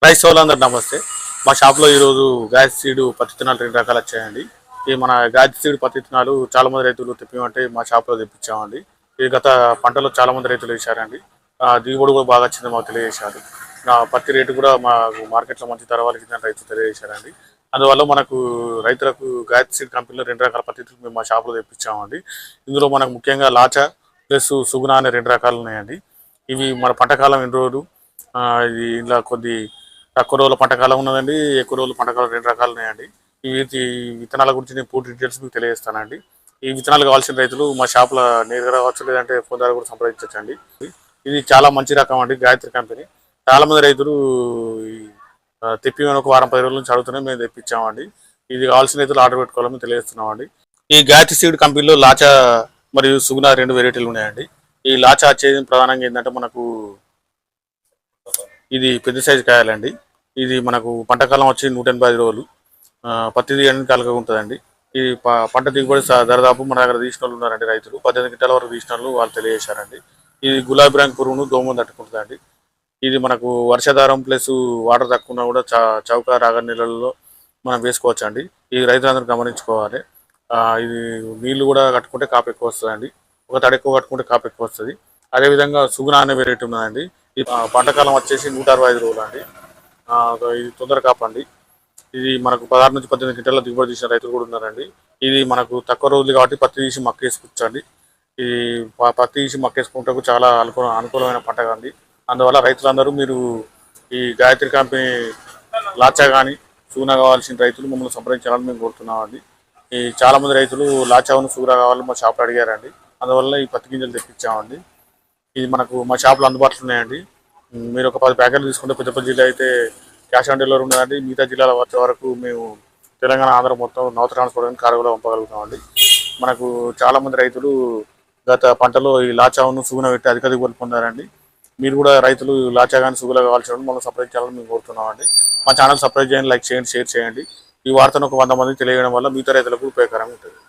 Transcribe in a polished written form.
Rice సోలందరూ నమస్తే. మా షాప్లో ఈరోజు గాయస్ సీడ్ పత్తి విత్తనాలు 2 రకాలు వచ్చాయండి. ఈ మన గాయస్ సీడ్ పత్తి విత్తనాలు చాలా మంది రైతులు తెప్పిమంటే మా షాప్లో తెప్పించామండి. ఈ గత పంటలో చాలా మంది రైతులు వేశారండి. దిగుబడి కూడా బాగా వచ్చింది మాకు తెలియజేశారు. పత్తి రేటు కూడా మా మార్కెట్లో మంచి ధర వాళ్ళకి రైతులు తెలియజేశారండి. అందువల్ల మనకు రైతులకు గాయస్ సీడ్ కంపెనీలో 2 రకాల పత్తి విత్తనాలు మేము మా షాప్లో తెప్పించామండి. ఇందులో మనకు ముఖ్యంగా లాచా ప్లస్ సుగుణ అనే 2 రకాలు ఉన్నాయండి. ఇవి మన పంటకాలం ఎన్ని రోజులు, ఇది ఇలా కొద్ది తక్కువ రోజుల పంటకాలం ఉన్నదండి, ఎక్కువ రోజుల పంటకాలం 2 రకాలు ఉన్నాయండి. ఈ విత్తనాల గురించి నేను పూర్తి డీటెయిల్స్ మీకు తెలియజేస్తానండి. ఈ విత్తనాలు కావాల్సిన రైతులు మా షాప్లో నేరుగా రావచ్చు, లేదంటే ఫోన్ ద్వారా కూడా సంప్రదించండి. ఇది చాలా మంచి రకం అండి, గాయత్రి కంపెనీ. చాలా మంది రైతులు తెప్పి ఒక వారం 10 రోజుల నుంచి అడుగుతూనే మేము తెప్పించామండి. ఇది కావాల్సిన రైతులు ఆర్డర్ పెట్టుకోవాలని తెలియజేస్తున్నామండి. ఈ గాయత్రి సీడ్ కంపెనీలో లాచా మరియు సుగుణ 2 వెరైటీలు ఉన్నాయండి. ఈ లాచా వచ్చేది ప్రధానంగా ఏంటంటే మనకు ఇది పెద్ద సైజు కాయాలండి. ఇది మనకు పంటకాలం వచ్చి 185 రోజులు, పత్తి తీయడానికి కలగా ఉంటుందండి. ఈ పంట దిగుబడి దరిదాపు మన దగ్గర తీసిన వాళ్ళు ఉన్నారండి రైతులు. 18 క్వింటాల వరకు తీసిన వాళ్ళు తెలియజేశారండి. ఇది గులాబీ రంగు పురుగును దోమను తట్టుకుంటుందండి. ఇది మనకు వర్షాధారం ప్లస్ వాటర్ తక్కువ ఉన్నా కూడా చౌక రాగడి నీళ్ళలో మనం వేసుకోవచ్చు అండి. ఈ రైతులందరూ గమనించుకోవాలి. ఇది నీళ్లు కూడా కట్టుకుంటే కాపు ఎక్కువ వస్తుందండి. ఒక తడి ఎక్కువ కట్టుకుంటే కాపు ఎక్కువ వస్తుంది. అదేవిధంగా సుగుణ అనే వెరైటీ ఉన్నదండి. ఈ పంటకాలం వచ్చేసి 165 రోజులు అండి. ఇది తొందర కాపండి. ఇది మనకు 16 నుంచి 18 క్వింటాల దిగుబడి తీసిన రైతులు కూడా ఉన్నారండి. ఇది మనకు తక్కువ రోజులు కాబట్టి పత్తి తీసి మక్కేసుకొచ్చండి. ఈ పత్తి తీసి మక్కేసుకుంటకు చాలా అనుకూలమైన పంట అండి. అందువల్ల రైతులందరూ మీరు ఈ గాయత్రి కంపెనీ లాచా కానీ సూనా కావాల్సిన రైతులు మమ్మల్ని సంప్రదించాలని మేము కోరుతున్నామండి. ఈ చాలా మంది రైతులు లాచాను సూరా కావాలని మా షాప్లో అడిగారండి. అందువల్ల ఈ పత్తి గింజలు తెప్పించామండి. ఇది మనకు మా షాప్లో అందుబాటులో ఉన్నాయండి. మీరు ఒక 10 ప్యాకెట్లు తీసుకుంటే పెద్దపల్లి జిల్లా అయితే క్యాష్ ఆన్ డెలివరీ ఉన్నదండి. మిగతా జిల్లాల వచ్చే వరకు మేము తెలంగాణ, ఆంధ్ర మొత్తం నౌత ట్రాన్స్పోర్ట్ కార్గోలో పంపగలుగుతామండి. మనకు చాలామంది రైతులు గత పంటలో ఈ లాచాను సుగుణ పెట్టి అధిక దిగుబడి పొందారండి. మీరు కూడా రైతులు లాచా కానీ సుగుణ కావాల్సిన మమ్మల్ని సంప్రదించాలని మేము కోరుతున్నామండి. మా ఛానల్ సబ్స్క్రైబ్ చేయండి, లైక్ చేయండి, షేర్ చేయండి. ఈ వార్తను ఒక 100 మందికి తెలియజేయడం వల్ల మిగతా రైతులకు ఉపయోగకరంగా ఉంటుంది.